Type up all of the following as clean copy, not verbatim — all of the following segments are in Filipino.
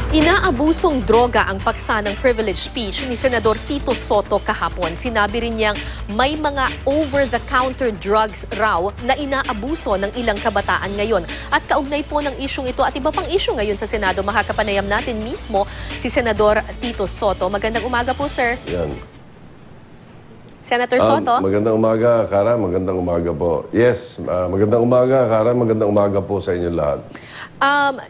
Inaabusong droga ang paksa ng privilege speech ni Senador Tito Soto kahapon. Sinabi rin niyang may mga over-the-counter drugs raw na inaabuso ng ilang kabataan ngayon. At kaugnay po ng isyong ito at iba pang isyu ngayon sa Senado, makakapanayam natin mismo si Senador Tito Soto. Magandang umaga po, sir. Yan. Senator Soto. Magandang umaga, Kara. Magandang umaga po. Yes, magandang umaga, Kara. Magandang umaga po sa inyo lahat.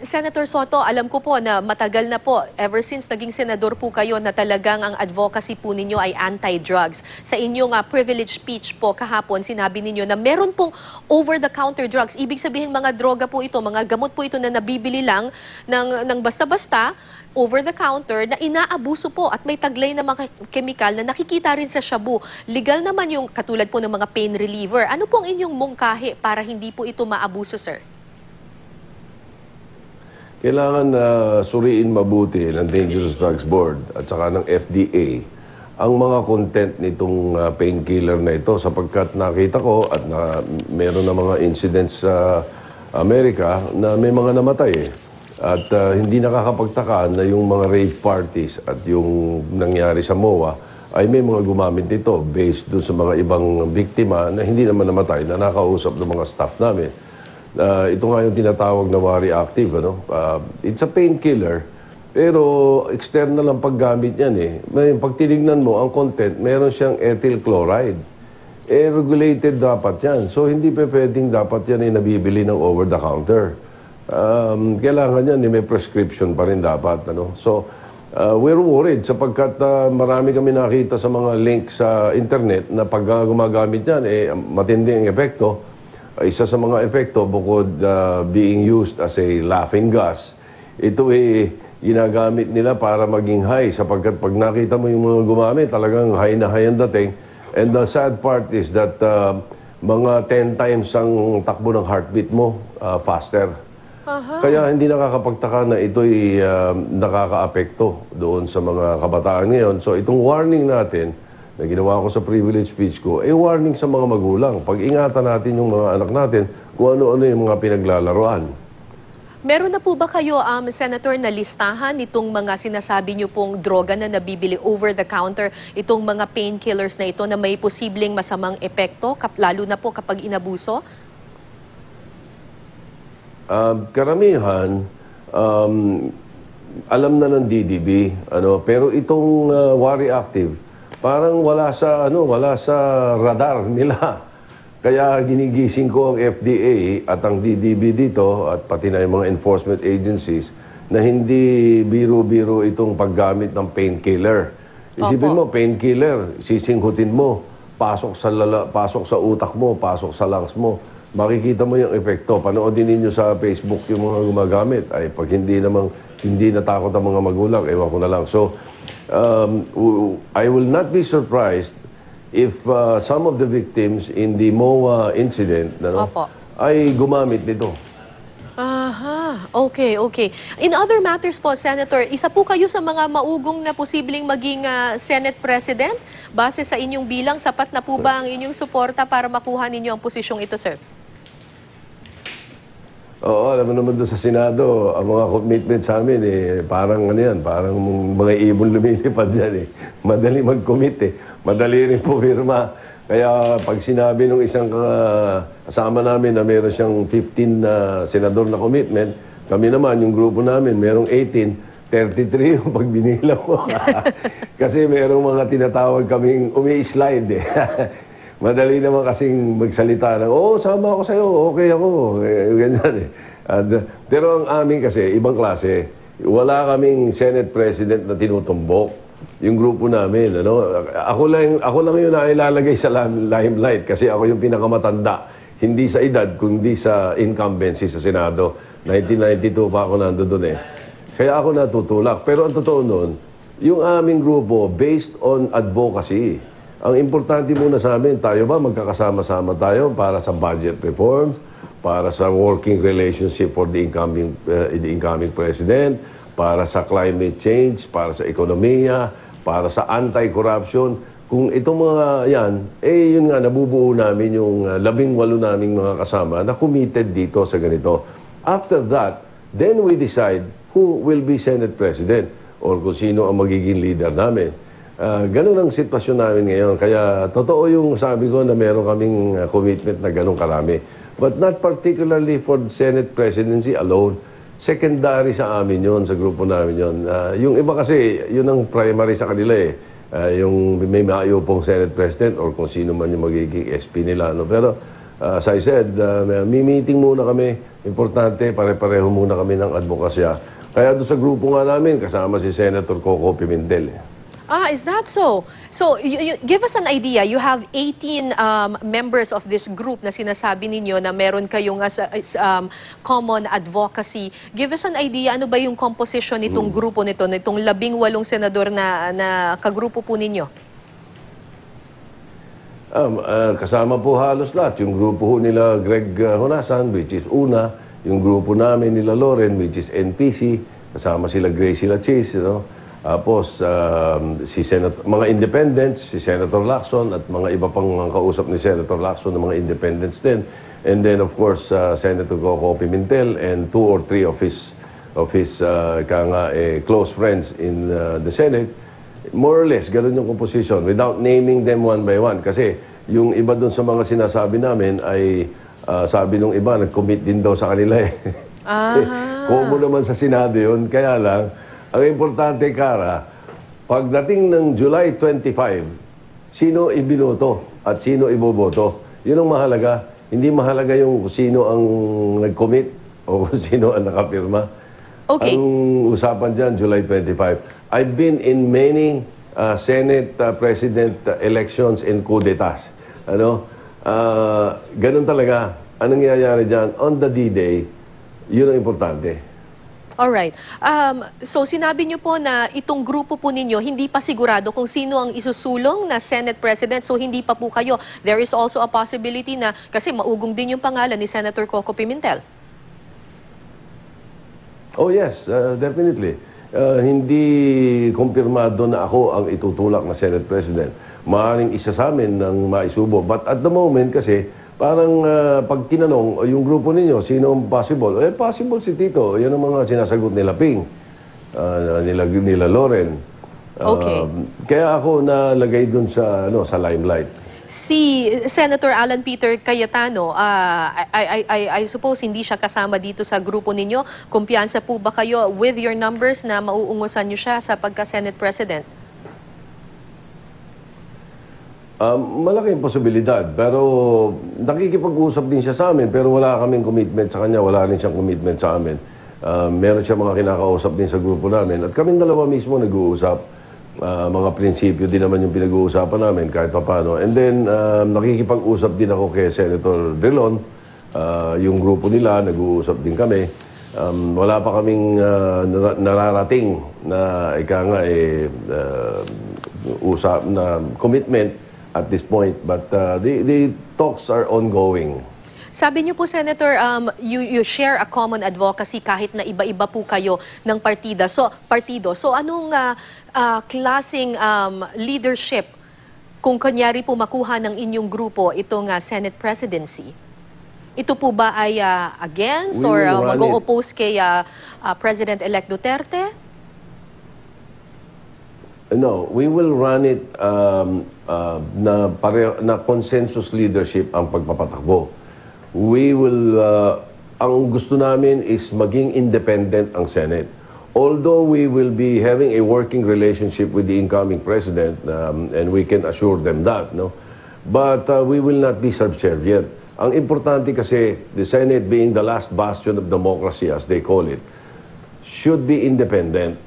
Senator Soto, alam ko po na matagal na po, ever since naging senador po kayo, na talagang ang advocacy po ninyo ay anti-drugs. Sa inyong privilege speech po kahapon, sinabi ninyo na meron pong over-the-counter drugs. Ibig sabihin mga droga po ito, mga gamot po ito na nabibili lang ng basta-basta, over-the-counter, na inaabuso po at may taglay na mga kemikal na nakikita rin sa shabu. Legal naman yung katulad po ng mga pain reliever. Ano po ang inyong mungkahi para hindi po ito maabuso, sir? Kailangan na suriin mabuti ng Dangerous Drugs Board at saka ng FDA ang mga content nitong painkiller na ito, sapagkat nakita ko at meron na mga incidents sa Amerika na may mga namatay eh. At hindi nakakapagtaka na yung mga rape parties at yung nangyari sa MOA ay may mga gumamit nito based doon sa mga ibang biktima na hindi naman namatay, na nakausap ng mga staff namin. Ito nga yung tinatawag na Wari Active. It's a painkiller, pero external ang paggamit yan eh. Pag tinignan mo, ang content, meron siyang ethyl chloride. Regulated dapat yan. So, hindi pa pwedeng dapat yan ay nabibili ng over-the-counter. Kailangan yan, may prescription pa rin dapat. So, we're worried sapagkat marami kami nakita sa mga link sa internet na pag gumagamit yan, matindi ang epekto. Isa sa mga epekto, bukod being used as a laughing gas, ito ginagamit nila para maging high, sapagkat pag nakita mo yung mga gumamit, talagang high na high ang dating. And the sad part is that mga 10 times ang takbo ng heartbeat mo faster. Kaya hindi nakakapagtaka na ito'y nakakaapekto doon sa mga kabataan ngayon. So itong warning natin na ginawa ko sa privilege speech ko, warning sa mga magulang. Pag-ingatan natin yung mga anak natin kung ano-ano yung mga pinaglalaroan. Meron na po ba kayo, Senator, na listahan itong mga sinasabi niyo pong droga na nabibili over-the-counter, itong mga painkillers na ito na may posibleng masamang epekto, lalo na po kapag inabuso? Karamihan, alam na ng DDB, pero itong Wari Active, parang wala sa radar nila. Kaya ginigising ko ang FDA at ang DDB dito at pati na yung mga enforcement agencies na hindi biro-biro itong paggamit ng painkiller. Isipin mo, painkiller, sisinghutin mo, pasok sa utak mo, pasok sa lungs mo. Makikita mo yung epekto. Panoodin ninyo sa Facebook yung mga gumagamit. Ay, pag hindi natakot ang mga magulang, ewan ko na lang. So, I will not be surprised if some of the victims in the MOA incident ay gumamit nito. Okay. In other matters po, Senator, isa po kayo sa mga maugong na posibleng maging Senate President? Base sa inyong bilang, sapat na po ba ang inyong suporta para makuha ninyo ang posisyong ito, sir? Oo, alam mo naman doon sa Senado, ang mga commitment sa amin, parang parang mga ibon lumilipad dyan Madali mag-commit madali rin pumirma. Kaya pag sinabi ng isang kasama namin na meron siyang 15 senador na commitment, kami naman, yung grupo namin, merong 18, 33 yung pag binila mo. Kasi merong mga tinatawag kaming umi-slide Madali naman kasing magsalita ng, sama ako sa'yo, okay ako. Ganyan pero ang amin kasi, ibang klase, wala kaming Senate President na tinutumbok. Yung grupo namin, Ako lang yun na ilalagay sa limelight kasi ako yung pinakamatanda. Hindi sa edad, kundi sa incumbency sa Senado. 1992 pa ako nandoon Kaya ako natutulak. Pero ang totoo nun, yung aming grupo, based on advocacy. Ang importante muna sa amin, tayo ba magkakasama-sama tayo para sa budget reforms, para sa working relationship for the incoming president, para sa climate change, para sa ekonomiya, para sa anti-corruption. Kung itong mga yan, yun nga, nabubuo namin yung 18 naming mga kasama na committed dito sa ganito. After that, then we decide who will be Senate President or kung sino ang magiging leader namin. Ganun ang sitwasyon namin ngayon. Kaya totoo yung sabi ko na meron kaming commitment na ganun karami. But not particularly for the Senate presidency alone. Secondary sa amin yun, sa grupo namin yun. Yung iba kasi, yun ang primary sa kanila eh. Yung may maayupong Senate President or kung sino man yung magiging SP nila. No? Pero as I said, may meeting muna kami. Importante, pare-pareho muna kami ng advokasya. Kaya doon sa grupo nga namin, kasama si Senator Coco Pimentel. Is that so? So, give us an idea. You have 18 members of this group na sinasabi ninyo na meron kayong common advocacy. Give us an idea, ano ba yung composition nitong grupo nito, nitong 18 senador na kagrupo po ninyo? Kasama po halos lahat. Yung grupo nila Greg Honasan, which is una. Yung grupo namin nila Loren, which is NPC. Kasama sila Gracie Lachis, you know. Tapos, mga independents, si Senator Lacson at mga iba pang kausap ni Senator Lacson ng mga independents din. And then, of course, Senator Coco Pimentel and 2 or 3 of his close friends in the Senate. More or less, ganun yung composition without naming them one by one. Kasi yung iba dun sa mga sinasabi namin ay, sabi nung iba, nag-commit din daw sa kanila eh. Common naman sa Senado yun. Kaya lang, ang importante, Kara, pagdating ng July 25, sino ibinoto at sino iboboto? Yun ang mahalaga. Hindi mahalaga yung sino ang nag-commit o kung sino ang nakapirma. Okay. Ang usapan dyan, July 25. I've been in many Senate President elections and coup d'etats. Ganun talaga. Anong nangyayari dyan? On the D-Day, yun ang importante. Alright. So sinabi niyo po na itong grupo po ninyo, hindi pa sigurado kung sino ang isusulong na Senate President. So hindi pa po kayo. There is also a possibility na, kasi maugong din yung pangalan ni Senator Coco Pimentel. Oh yes, definitely. Hindi kumpirmado na ako ang itutulak na Senate President. Maaaring isa sa amin ng maisubo. But at the moment kasi, parang pag tinanong yung grupo ninyo, sino ang possible? Possible si Tito. Yan ang mga sinasagot nila Ping, nila Loren. Okay. Kaya ako nalagay dun sa limelight. Si Senator Alan Peter Cayetano, I suppose hindi siya kasama dito sa grupo ninyo. Kumpiyansa po ba kayo with your numbers na mauungusan niyo siya sa pagka-Senate President? Malaking posibilidad, pero nakikipag-usap din siya sa amin, pero wala kaming commitment sa kanya, wala rin siyang commitment sa amin. Meron siya mga kinakausap din sa grupo namin, at kaming dalawa mismo nag-uusap. Mga prinsipyo din naman yung pinag-uusapan namin kahit pa paano. And then, nakikipag-usap din ako kay Senator Drilon, yung grupo nila, nag-uusap din kami. Wala pa kaming nararating na usap na commitment at this point, but the talks are ongoing. Sabi niyo po, Senator, you share a common advocacy kahit na iba-iba po kayo ng partido. So anong klaseng leadership kung kanyari po makuha ng inyong grupo itong Senate presidency? Ito po ba ay against or mag-o-oppose kay President-elect Duterte? No, we will run it na consensus leadership ang pagpapatakbo. We will, ang gusto namin is maging independent ang Senate. Although we will be having a working relationship with the incoming president, and we can assure them that, no? But we will not be subservient. Ang importante kasi, the Senate being the last bastion of democracy, as they call it, should be independent.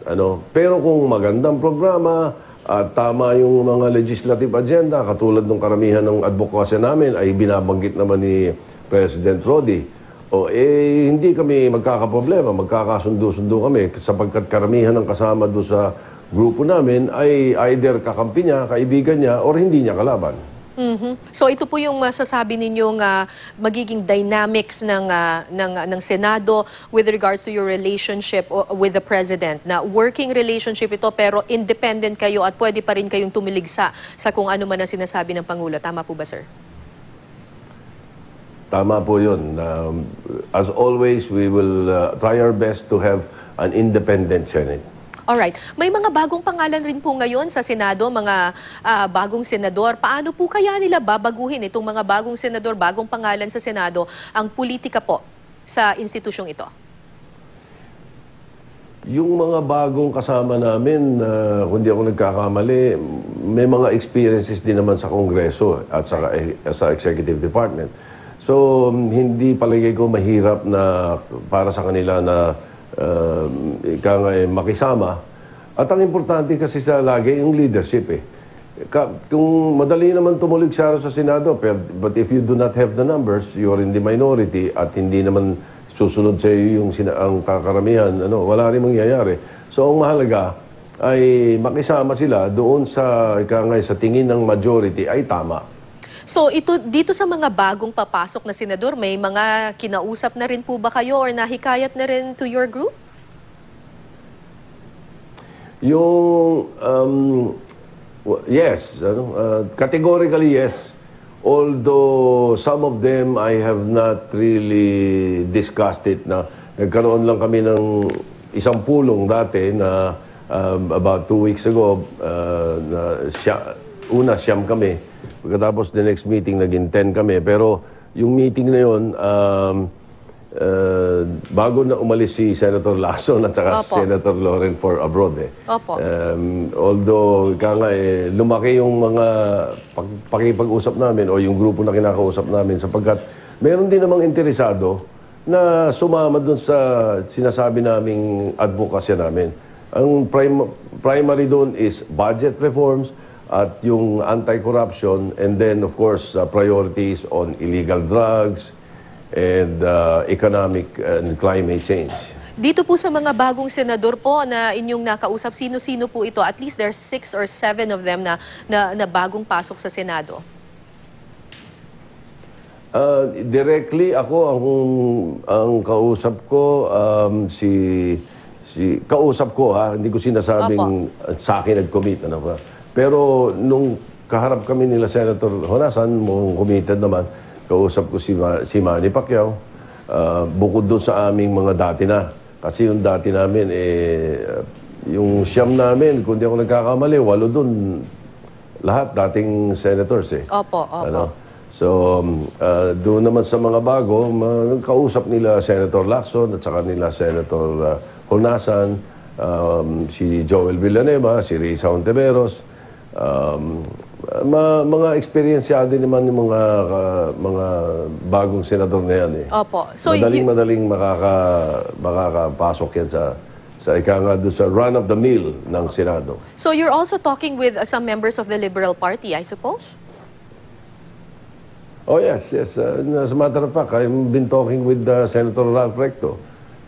Pero kung magandang programa at tama yung mga legislative agenda, katulad ng karamihan ng advokasya namin ay binabanggit naman ni President Rodi, hindi kami magkakaproblema, magkakasundo-sundo kami sapagkat karamihan ng kasama doon sa grupo namin ay either kakampi niya, kaibigan niya, or hindi niya kalaban. So ito po yung masasabi ninyong magiging dynamics ng Senado with regards to your relationship with the President, na working relationship ito pero independent kayo at pwede pa rin kayong tumiligsa sa kung ano man ang sinasabi ng Pangulo. Tama po ba, sir? Tama po yun. As always, we will try our best to have an independent Senate. Alright. May mga bagong pangalan rin po ngayon sa Senado, mga bagong senador. Paano po kaya nila babaguhin itong mga bagong senador, bagong pangalan sa Senado, ang politika po sa institusyong ito? Yung mga bagong kasama namin, kung di ako nagkakamali, may mga experiences din naman sa Kongreso at sa Executive Department. So, hindi palagay ko mahirap na para sa kanila na makisama. At ang importante kasi sa lagi yung leadership eh. Kung madali naman tumuligsaro sa Senado, but if you do not have the numbers, you are in the minority at hindi naman susunod sa iyo yung ang kakaramihan, wala rin mangyayari. So ang mahalaga ay makisama sila doon sa sa tingin ng majority ay tama. So dito sa mga bagong papasok na senador, may mga kinausap na rin po ba kayo or nahikayat na rin to your group? Yung yes, categorically yes. Although some of them I have not really discussed it na nagkaroon lang kami ng isang pulong dati na about 2 weeks ago una siyam kami. Pagkatapos the next meeting naging 10 kami. Pero yung meeting na yun, bago na umalis si Senator Lacson at saka Senator Lauren for abroad eh. Opo. Although lumaki yung mga pakipag-usap namin o yung grupo na kinakausap namin sapagkat meron din namang interesado na sumama dun sa sinasabi naming advokasya namin. Ang primary doon is budget reforms at yung anti-corruption and then of course priorities on illegal drugs and economic and climate change. Dito po sa mga bagong senador po na inyong nakausap, sino-sino po ito? At least there's 6 or 7 of them na bagong pasok sa Senado. Directly ako ang kausap ko kausap ko hindi ko sinasabing sa akin nag-commit pero nung kaharap kami nila Senator Honasan, committed naman, kausap ko si Manny Pacquiao, bukod doon sa aming mga dati na. Kasi yung dati namin, yung siyam namin, kung di ako nagkakamali, 8 doon, lahat dating senators eh. Opo. So, doon naman sa mga bago, kausap nila Senator Lacson at saka nila Senator Honasan, si Joel Villanueva, si Risa Ontiveros, mga experiensyado naman yung mga bagong senador na yan eh. Opo. So madaling makakapasok yan sa doon sa run of the mill ng Senado. So you're also talking with some members of the Liberal Party, I suppose? Oh yes. As a matter of fact, I've been talking with Senator Ralph Recto.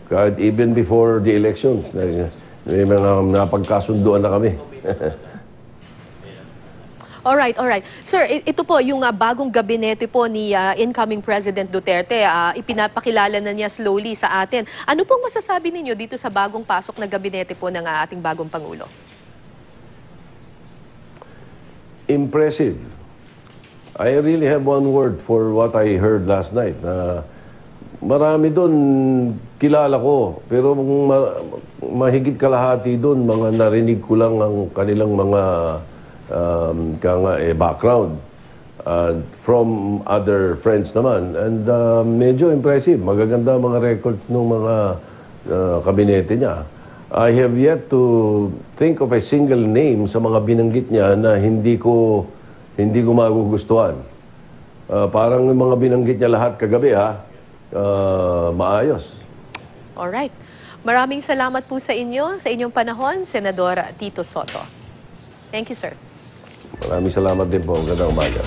Kahit even before the elections, may mga napagkasunduan na kami. Alright. Sir, ito po yung bagong gabinete po ni incoming President Duterte. Ipinapakilala na niya slowly sa atin. Ano pong masasabi ninyo dito sa bagong pasok na gabinete po ng ating bagong Pangulo? Impressive. I really have one word for what I heard last night. Marami doon kilala ko, pero mahigit kalahati doon, mga narinig ko lang ang kanilang mga background from other friends naman. And medyo impressive. Magaganda mga records ng mga kabinete niya. I have yet to think of a single name sa mga binanggit niya na hindi ko magugustuhan. Parang yung mga binanggit niya lahat kagabi maayos. Alright. Maraming salamat po sa inyong panahon, Senador Tito Soto. Thank you, sir. Maraming salamat din po. Magandang umaga.